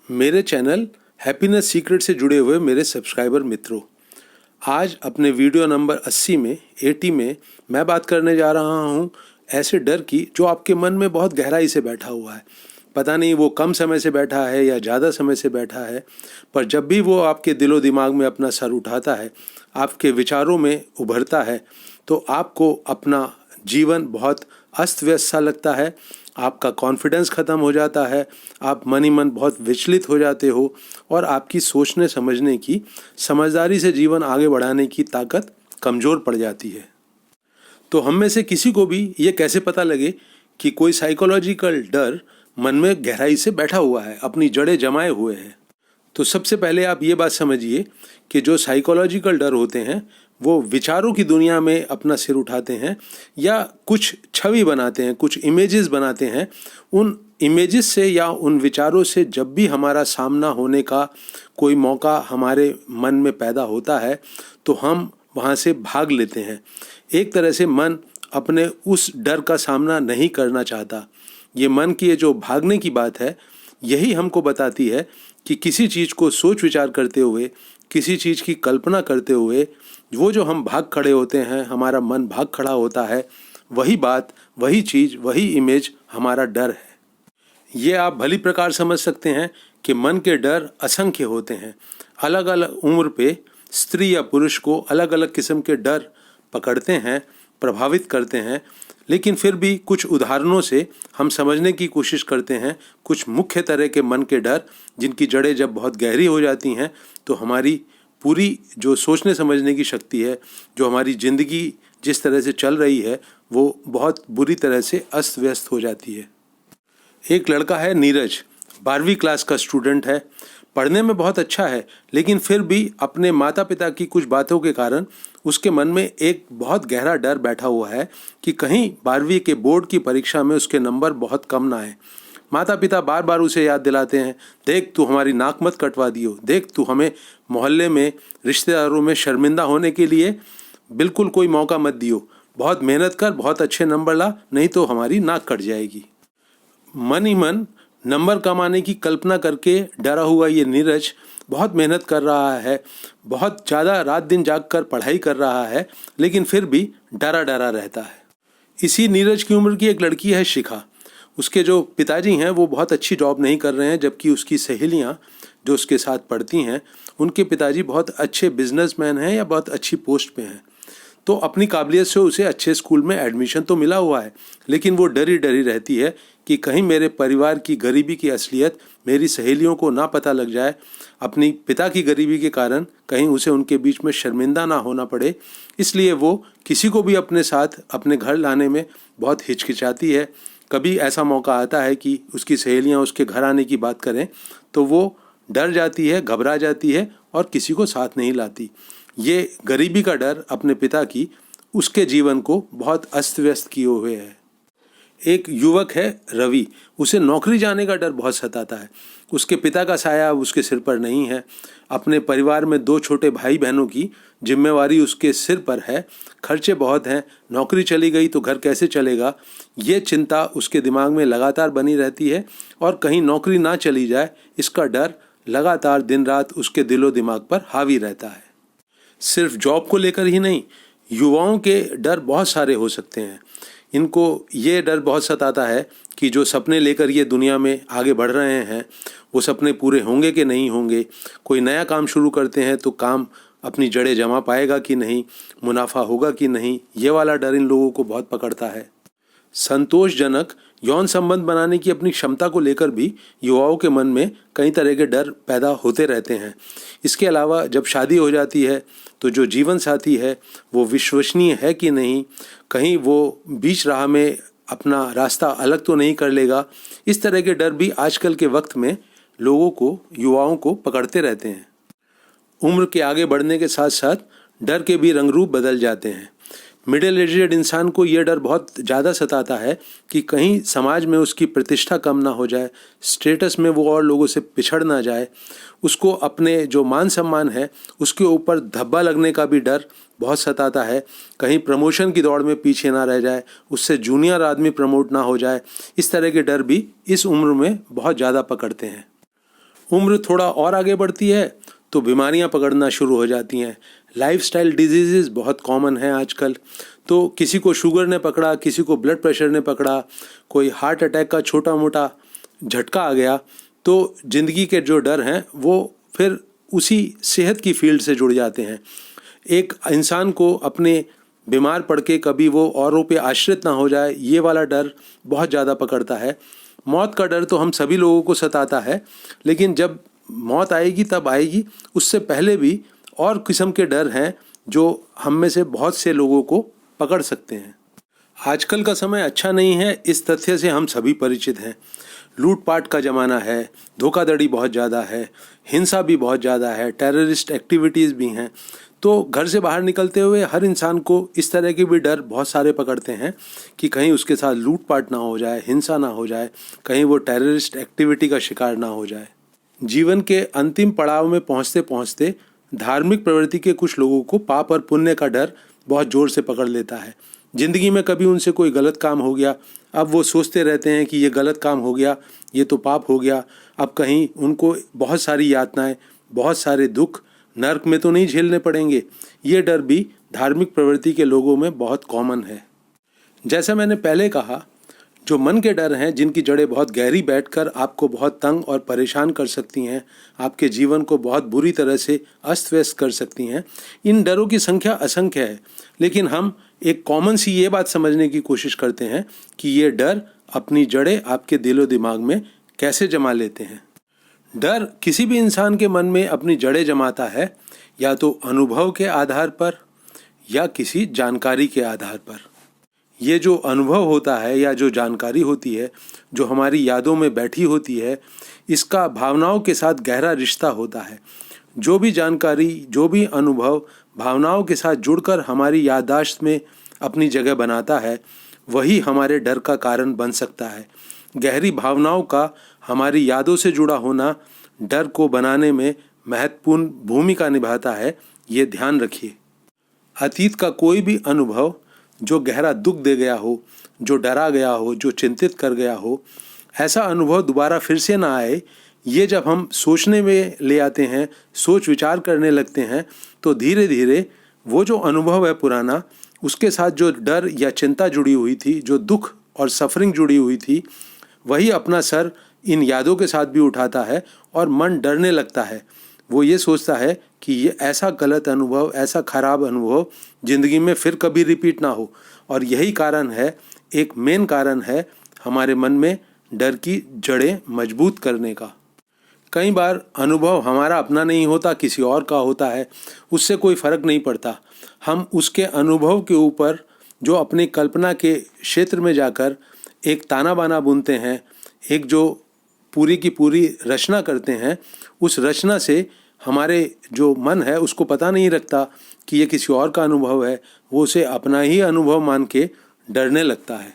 मेरे channel happiness secret से जुड़े हुए मेरे सब्सक्राइबर मित्रों, आज अपने वीडियो नंबर 80 में मैं बात करने जा रहा हूँ ऐसे डर की जो आपके मन में बहुत गहराई से बैठा हुआ है। पता नहीं वो कम समय से बैठा है या ज़्यादा समय से बैठा है, पर जब भी वो आपके दिलो दिमाग में अपना सर उठाता है, आपके विचारों में उभरता है, तो आपको अपना जीवन बहुत अस्त व्यस्त सा लगता है। आपका कॉन्फिडेंस ख़त्म हो जाता है, आप मन ही मन बहुत विचलित हो जाते हो और आपकी सोचने समझने की, समझदारी से जीवन आगे बढ़ाने की ताकत कमज़ोर पड़ जाती है। तो हम में से किसी को भी ये कैसे पता लगे कि कोई साइकोलॉजिकल डर मन में गहराई से बैठा हुआ है, अपनी जड़ें जमाए हुए है। तो सबसे पहले आप ये बात समझिए कि जो साइकोलॉजिकल डर होते हैं वो विचारों की दुनिया में अपना सिर उठाते हैं या कुछ छवि बनाते हैं, कुछ इमेजेस बनाते हैं। उन इमेजेस से या उन विचारों से जब भी हमारा सामना होने का कोई मौका हमारे मन में पैदा होता है तो हम वहाँ से भाग लेते हैं। एक तरह से मन अपने उस डर का सामना नहीं करना चाहता। ये मन की ये जो भागने की बात है, यही हमको बताती है कि किसी चीज़ को सोच विचार करते हुए, किसी चीज़ की कल्पना करते हुए वो जो हम भाग खड़े होते हैं, हमारा मन भाग खड़ा होता है, वही बात, वही चीज़, वही इमेज हमारा डर है। ये आप भली प्रकार समझ सकते हैं कि मन के डर असंख्य होते हैं। अलग अलग उम्र पे स्त्री या पुरुष को अलग अलग किस्म के डर पकड़ते हैं, प्रभावित करते हैं, लेकिन फिर भी कुछ उदाहरणों से हम समझने की कोशिश करते हैं कुछ मुख्य तरह के मन के डर, जिनकी जड़ें जब बहुत गहरी हो जाती हैं तो हमारी पूरी जो सोचने समझने की शक्ति है, जो हमारी ज़िंदगी जिस तरह से चल रही है, वो बहुत बुरी तरह से अस्त व्यस्त हो जाती है। एक लड़का है नीरज, 12वीं क्लास का स्टूडेंट है, पढ़ने में बहुत अच्छा है, लेकिन फिर भी अपने माता पिता की कुछ बातों के कारण उसके मन में एक बहुत गहरा डर बैठा हुआ है कि कहीं 12वीं के बोर्ड की परीक्षा में उसके नंबर बहुत कम ना आए। माता पिता बार बार उसे याद दिलाते हैं, देख तू हमारी नाक मत कटवा दियो, देख तू हमें मोहल्ले में रिश्तेदारों में शर्मिंदा होने के लिए बिल्कुल कोई मौका मत दियो, बहुत मेहनत कर, बहुत अच्छे नंबर ला, नहीं तो हमारी नाक कट जाएगी। मन ही मन नंबर कमाने की कल्पना करके डरा हुआ ये नीरज बहुत मेहनत कर रहा है, बहुत ज़्यादा रात दिन जाग कर पढ़ाई कर रहा है, लेकिन फिर भी डरा डरा रहता है। इसी नीरज की उम्र की एक लड़की है शिखा। उसके जो पिताजी हैं वो बहुत अच्छी जॉब नहीं कर रहे हैं, जबकि उसकी सहेलियां जो उसके साथ पढ़ती हैं उनके पिताजी बहुत अच्छे बिजनेसमैन हैं या बहुत अच्छी पोस्ट पे हैं। तो अपनी काबिलियत से उसे अच्छे स्कूल में एडमिशन तो मिला हुआ है, लेकिन वो डरी डरी रहती है कि कहीं मेरे परिवार की गरीबी की असलियत मेरी सहेलियों को ना पता लग जाए, अपनी पिता की गरीबी के कारण कहीं उसे उनके बीच में शर्मिंदा ना होना पड़े। इसलिए वो किसी को भी अपने साथ अपने घर लाने में बहुत हिचकिचाती है। कभी ऐसा मौका आता है कि उसकी सहेलियां उसके घर आने की बात करें तो वो डर जाती है, घबरा जाती है और किसी को साथ नहीं लाती। ये गरीबी का डर अपने पिता की उसके जीवन को बहुत अस्त व्यस्त किए हुए है। एक युवक है रवि, उसे नौकरी जाने का डर बहुत सताता है। उसके पिता का साया उसके सिर पर नहीं है, अपने परिवार में 2 छोटे भाई बहनों की जिम्मेवारी उसके सिर पर है, खर्चे बहुत हैं, नौकरी चली गई तो घर कैसे चलेगा, ये चिंता उसके दिमाग में लगातार बनी रहती है और कहीं नौकरी ना चली जाए इसका डर लगातार दिन रात उसके दिलो दिमाग पर हावी रहता है। सिर्फ जॉब को लेकर ही नहीं, युवाओं के डर बहुत सारे हो सकते हैं। इनको ये डर बहुत सताता है कि जो सपने लेकर ये दुनिया में आगे बढ़ रहे हैं वो सपने पूरे होंगे कि नहीं होंगे। कोई नया काम शुरू करते हैं तो काम अपनी जड़ें जमा पाएगा कि नहीं, मुनाफा होगा कि नहीं, ये वाला डर इन लोगों को बहुत पकड़ता है। संतोषजनक यौन संबंध बनाने की अपनी क्षमता को लेकर भी युवाओं के मन में कई तरह के डर पैदा होते रहते हैं। इसके अलावा जब शादी हो जाती है तो जो जीवन साथी है वो विश्वसनीय है कि नहीं, कहीं वो बीच राह में अपना रास्ता अलग तो नहीं कर लेगा। इस तरह के डर भी आजकल के वक्त में लोगों को, युवाओं को पकड़ते रहते हैं। उम्र के आगे बढ़ने के साथ साथ डर के भी रंग रूप बदल जाते हैं। मिडिल एजेड इंसान को यह डर बहुत ज़्यादा सताता है कि कहीं समाज में उसकी प्रतिष्ठा कम ना हो जाए, स्टेटस में वो और लोगों से पिछड़ ना जाए, उसको अपने जो मान सम्मान है उसके ऊपर धब्बा लगने का भी डर बहुत सताता है। कहीं प्रमोशन की दौड़ में पीछे ना रह जाए, उससे जूनियर आदमी प्रमोट ना हो जाए, इस तरह के डर भी इस उम्र में बहुत ज़्यादा पकड़ते हैं। उम्र थोड़ा और आगे बढ़ती है तो बीमारियां पकड़ना शुरू हो जाती हैं। लाइफस्टाइल डिजीजेस बहुत कॉमन हैं आजकल। तो किसी को शुगर ने पकड़ा, किसी को ब्लड प्रेशर ने पकड़ा, कोई हार्ट अटैक का छोटा मोटा झटका आ गया, तो ज़िंदगी के जो डर हैं वो फिर उसी सेहत की फील्ड से जुड़ जाते हैं। एक इंसान को अपने बीमार पड़ के कभी वो औरों पे आश्रित ना हो जाए, ये वाला डर बहुत ज़्यादा पकड़ता है। मौत का डर तो हम सभी लोगों को सताता है, लेकिन जब मौत आएगी तब आएगी, उससे पहले भी और किस्म के डर हैं जो हम में से बहुत से लोगों को पकड़ सकते हैं। आजकल का समय अच्छा नहीं है, इस तथ्य से हम सभी परिचित हैं। लूटपाट का ज़माना है, धोखाधड़ी बहुत ज़्यादा है, हिंसा भी बहुत ज़्यादा है, टेररिस्ट एक्टिविटीज़ भी हैं। तो घर से बाहर निकलते हुए हर इंसान को इस तरह के भी डर बहुत सारे पकड़ते हैं कि कहीं उसके साथ लूटपाट ना हो जाए, हिंसा ना हो जाए, कहीं वो टेररिस्ट एक्टिविटी का शिकार ना हो जाए। जीवन के अंतिम पड़ाव में पहुंचते पहुंचते धार्मिक प्रवृत्ति के कुछ लोगों को पाप और पुण्य का डर बहुत ज़ोर से पकड़ लेता है। ज़िंदगी में कभी उनसे कोई गलत काम हो गया, अब वो सोचते रहते हैं कि ये गलत काम हो गया, ये तो पाप हो गया, अब कहीं उनको बहुत सारी यातनाएं, बहुत सारे दुख नर्क में तो नहीं झेलने पड़ेंगे। ये डर भी धार्मिक प्रवृत्ति के लोगों में बहुत कॉमन है। जैसा मैंने पहले कहा, जो मन के डर हैं, जिनकी जड़ें बहुत गहरी बैठकर आपको बहुत तंग और परेशान कर सकती हैं, आपके जीवन को बहुत बुरी तरह से अस्त व्यस्त कर सकती हैं, इन डरों की संख्या असंख्य है। लेकिन हम एक कॉमन सी ये बात समझने की कोशिश करते हैं कि ये डर अपनी जड़ें आपके दिलो दिमाग में कैसे जमा लेते हैं। डर किसी भी इंसान के मन में अपनी जड़ें जमाता है, या तो अनुभव के आधार पर या किसी जानकारी के आधार पर। ये जो अनुभव होता है या जो जानकारी होती है, जो हमारी यादों में बैठी होती है, इसका भावनाओं के साथ गहरा रिश्ता होता है। जो भी जानकारी, जो भी अनुभव भावनाओं के साथ जुड़कर हमारी याददाश्त में अपनी जगह बनाता है, वही हमारे डर का कारण बन सकता है। गहरी भावनाओं का हमारी यादों से जुड़ा होना डर को बनाने में महत्वपूर्ण भूमिका निभाता है, ये ध्यान रखिए। अतीत का कोई भी अनुभव जो गहरा दुख दे गया हो, जो डरा गया हो, जो चिंतित कर गया हो, ऐसा अनुभव दोबारा फिर से ना आए, ये जब हम सोचने में ले आते हैं, सोच विचार करने लगते हैं, तो धीरे धीरे वो जो अनुभव है पुराना, उसके साथ जो डर या चिंता जुड़ी हुई थी, जो दुख और सफरिंग जुड़ी हुई थी, वही अपना सर इन यादों के साथ भी उठाता है और मन डरने लगता है। वो ये सोचता है कि ये ऐसा गलत अनुभव, ऐसा खराब अनुभव ज़िंदगी में फिर कभी रिपीट ना हो। और यही कारण है, एक मेन कारण है हमारे मन में डर की जड़ें मजबूत करने का। कई बार अनुभव हमारा अपना नहीं होता, किसी और का होता है, उससे कोई फ़र्क नहीं पड़ता। हम उसके अनुभव के ऊपर जो अपनी कल्पना के क्षेत्र में जाकर एक ताना बाना बुनते हैं, एक जो पूरी की पूरी रचना करते हैं, उस रचना से हमारे जो मन है उसको पता नहीं रखता कि ये किसी और का अनुभव है, वो उसे अपना ही अनुभव मान के डरने लगता है।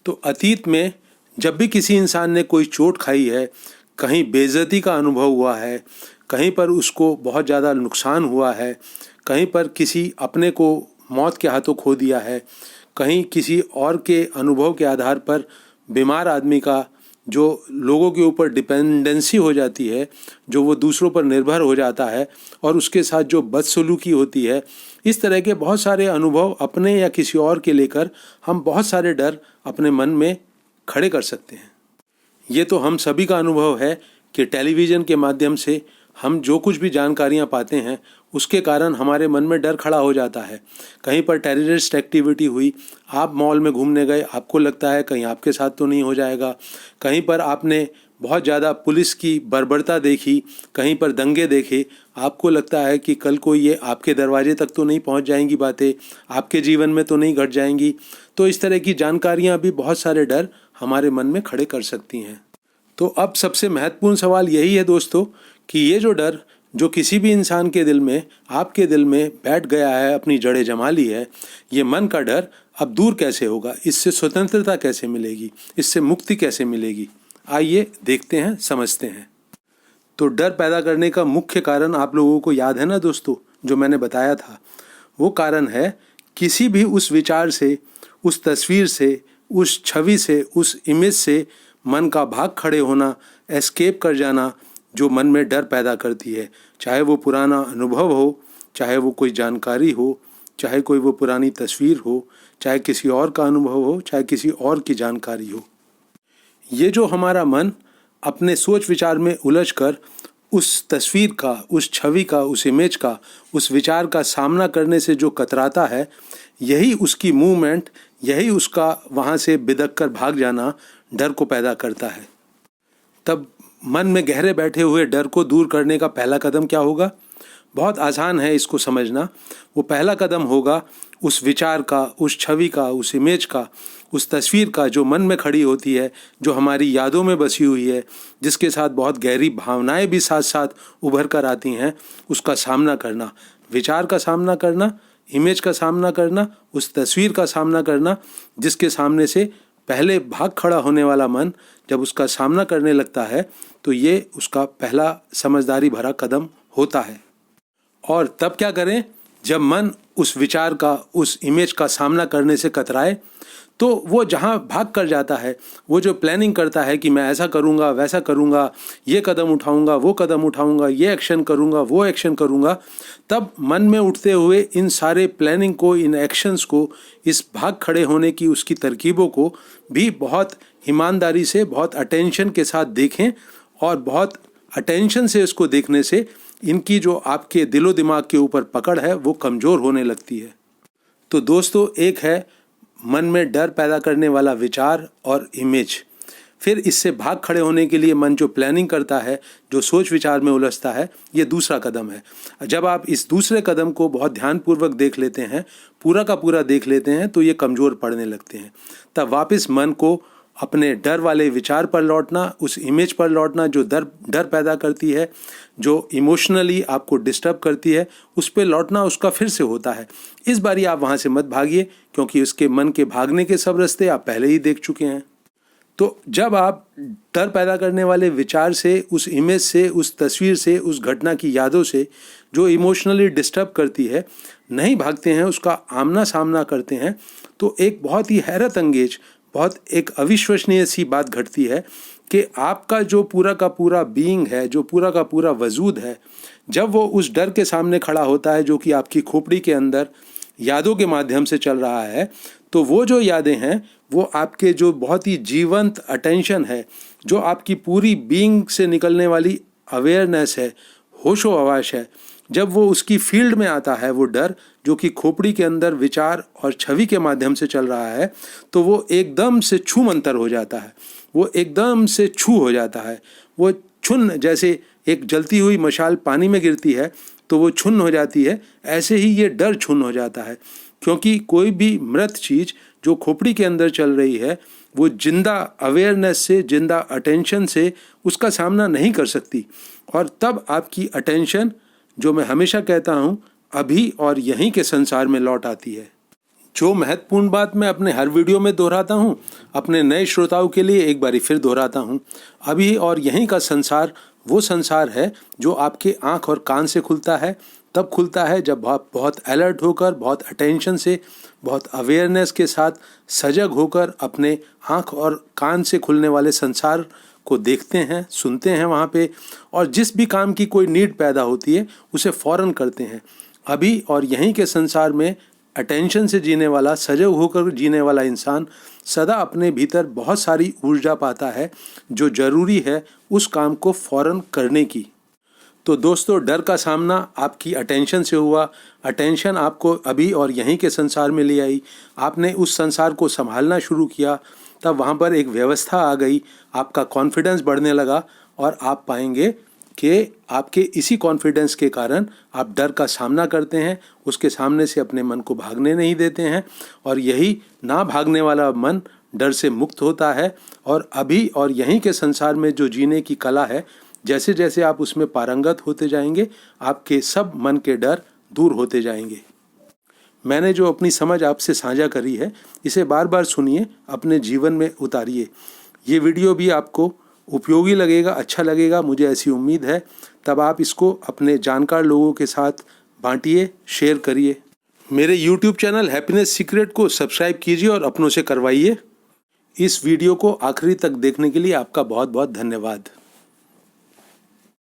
तो अतीत में जब भी किसी इंसान ने कोई चोट खाई है, कहीं बेइज्जती का अनुभव हुआ है, कहीं पर उसको बहुत ज़्यादा नुकसान हुआ है, कहीं पर किसी अपने को मौत के हाथों खो दिया है, कहीं किसी और के अनुभव के आधार पर बीमार आदमी का जो लोगों के ऊपर डिपेंडेंसी हो जाती है, जो वो दूसरों पर निर्भर हो जाता है और उसके साथ जो बदसलूकी होती है, इस तरह के बहुत सारे अनुभव अपने या किसी और के लेकर हम बहुत सारे डर अपने मन में खड़े कर सकते हैं। ये तो हम सभी का अनुभव है कि टेलीविज़न के माध्यम से हम जो कुछ भी जानकारियाँ पाते हैं, उसके कारण हमारे मन में डर खड़ा हो जाता है। कहीं पर टेररिस्ट एक्टिविटी हुई, आप मॉल में घूमने गए, आपको लगता है कहीं आपके साथ तो नहीं हो जाएगा। कहीं पर आपने बहुत ज़्यादा पुलिस की बर्बरता देखी, कहीं पर दंगे देखे, आपको लगता है कि कल को ये आपके दरवाजे तक तो नहीं पहुंच जाएंगी बातें, आपके जीवन में तो नहीं घट जाएंगी। तो इस तरह की जानकारियां भी बहुत सारे डर हमारे मन में खड़े कर सकती हैं। तो अब सबसे महत्वपूर्ण सवाल यही है दोस्तों कि ये जो डर जो किसी भी इंसान के दिल में, आपके दिल में बैठ गया है, अपनी जड़ें जमा ली है, ये मन का डर अब दूर कैसे होगा, इससे स्वतंत्रता कैसे मिलेगी, इससे मुक्ति कैसे मिलेगी, आइए देखते हैं, समझते हैं। तो डर पैदा करने का मुख्य कारण आप लोगों को याद है ना दोस्तों, जो मैंने बताया था। वो कारण है किसी भी उस विचार से, उस तस्वीर से, उस छवि से, उस इमेज से मन का भाग खड़े होना, एस्केप कर जाना, जो मन में डर पैदा करती है, चाहे वो पुराना अनुभव हो, चाहे वो कोई जानकारी हो, चाहे कोई वो पुरानी तस्वीर हो, चाहे किसी और का अनुभव हो, चाहे किसी और की जानकारी हो। ये जो हमारा मन अपने सोच विचार में उलझकर उस तस्वीर का, उस छवि का, उस इमेज का, उस विचार का सामना करने से जो कतराता है, यही उसकी मूवमेंट, यही उसका वहाँ से बिदक कर भाग जाना डर को पैदा करता है। तब मन में गहरे बैठे हुए डर को दूर करने का पहला कदम क्या होगा? बहुत आसान है इसको समझना। वो पहला कदम होगा उस विचार का, उस छवि का, उस इमेज का, उस तस्वीर का जो मन में खड़ी होती है, जो हमारी यादों में बसी हुई है, जिसके साथ बहुत गहरी भावनाएं भी साथ साथ उभर कर आती हैं, उसका सामना करना। विचार का सामना करना, इमेज का सामना करना, उस तस्वीर का सामना करना जिसके सामने से पहले भाग खड़ा होने वाला मन जब उसका सामना करने लगता है तो ये उसका पहला समझदारी भरा कदम होता है। और तब क्या करें? जब मन उस विचार का, उस इमेज का सामना करने से कतराए तो वो जहाँ भाग कर जाता है, वो जो प्लानिंग करता है कि मैं ऐसा करूँगा, वैसा करूँगा, ये कदम उठाऊँगा, वो कदम उठाऊँगा, ये एक्शन करूँगा, वो एक्शन करूँगा, तब मन में उठते हुए इन सारे प्लानिंग को, इन एक्शंस को, इस भाग खड़े होने की उसकी तरकीबों को भी बहुत ईमानदारी से, बहुत अटेंशन के साथ देखें। और बहुत अटेंशन से इसको देखने से इनकी जो आपके दिलो दिमाग के ऊपर पकड़ है वो कमज़ोर होने लगती है। तो दोस्तों, एक है मन में डर पैदा करने वाला विचार और इमेज। फिर इससे भाग खड़े होने के लिए मन जो प्लानिंग करता है, जो सोच विचार में उलझता है, ये दूसरा कदम है। जब आप इस दूसरे कदम को बहुत ध्यानपूर्वक देख लेते हैं, पूरा का पूरा देख लेते हैं, तो ये कमज़ोर पड़ने लगते हैं। तब वापस मन को अपने डर वाले विचार पर लौटना, उस इमेज पर लौटना जो डर पैदा करती है, जो इमोशनली आपको डिस्टर्ब करती है, उस पर लौटना उसका फिर से होता है। इस बारी आप वहाँ से मत भागिए, क्योंकि उसके मन के भागने के सब रास्ते आप पहले ही देख चुके हैं। तो जब आप डर पैदा करने वाले विचार से, उस इमेज से, उस तस्वीर से, उस घटना की यादों से जो इमोशनली डिस्टर्ब करती है, नहीं भागते हैं, उसका आमना सामना करते हैं, तो एक बहुत ही हैरत अंगेज, बहुत एक अविश्वसनीय सी बात घटती है कि आपका जो पूरा का पूरा बीइंग है, जो पूरा का पूरा वजूद है, जब वो उस डर के सामने खड़ा होता है जो कि आपकी खोपड़ी के अंदर यादों के माध्यम से चल रहा है, तो वो जो यादें हैं वो आपके जो बहुत ही जीवंत अटेंशन है, जो आपकी पूरी बीइंग से निकलने वाली अवेयरनेस है, होशो हवास है, जब वो उसकी फील्ड में आता है, वो डर जो कि खोपड़ी के अंदर विचार और छवि के माध्यम से चल रहा है, तो वो एकदम से छूमंतर हो जाता है, वो एकदम से छू हो जाता है। वो छुन्न, जैसे एक जलती हुई मशाल पानी में गिरती है तो वो छुन्न हो जाती है, ऐसे ही ये डर छुन्न हो जाता है। क्योंकि कोई भी मृत चीज़ जो खोपड़ी के अंदर चल रही है, वो जिंदा अवेयरनेस से, जिंदा अटेंशन से उसका सामना नहीं कर सकती। और तब आपकी अटेंशन, जो मैं हमेशा कहता हूँ, अभी और यहीं के संसार में लौट आती है। जो महत्वपूर्ण बात मैं अपने हर वीडियो में दोहराता हूँ, अपने नए श्रोताओं के लिए एक बारी फिर दोहराता हूँ, अभी और यहीं का संसार वो संसार है जो आपके आँख और कान से खुलता है। तब खुलता है जब आप बहुत अलर्ट होकर, बहुत अटेंशन से, बहुत अवेयरनेस के साथ सजग होकर अपने आँख और कान से खुलने वाले संसार को देखते हैं, सुनते हैं वहाँ पे, और जिस भी काम की कोई नीड पैदा होती है उसे फ़ौरन करते हैं। अभी और यहीं के संसार में अटेंशन से जीने वाला, सजग होकर जीने वाला इंसान सदा अपने भीतर बहुत सारी ऊर्जा पाता है जो ज़रूरी है उस काम को फ़ौरन करने की। तो दोस्तों, डर का सामना आपकी अटेंशन से हुआ, अटेंशन आपको अभी और यहीं के संसार में ले आई, आपने उस संसार को संभालना शुरू किया, तब वहाँ पर एक व्यवस्था आ गई, आपका कॉन्फिडेंस बढ़ने लगा और आप पाएंगे कि आपके इसी कॉन्फिडेंस के कारण आप डर का सामना करते हैं, उसके सामने से अपने मन को भागने नहीं देते हैं, और यही ना भागने वाला मन डर से मुक्त होता है। और अभी और यहीं के संसार में जो जीने की कला है, जैसे जैसे आप उसमें पारंगत होते जाएंगे, आपके सब मन के डर दूर होते जाएंगे। मैंने जो अपनी समझ आपसे साझा करी है, इसे बार बार सुनिए, अपने जीवन में उतारिए। ये वीडियो भी आपको उपयोगी लगेगा, अच्छा लगेगा, मुझे ऐसी उम्मीद है। तब आप इसको अपने जानकार लोगों के साथ बांटिए, शेयर करिए। मेरे YouTube चैनल हैप्पीनेस सीक्रेट को सब्सक्राइब कीजिए और अपनों से करवाइए। इस वीडियो को आखिरी तक देखने के लिए आपका बहुत बहुत धन्यवाद।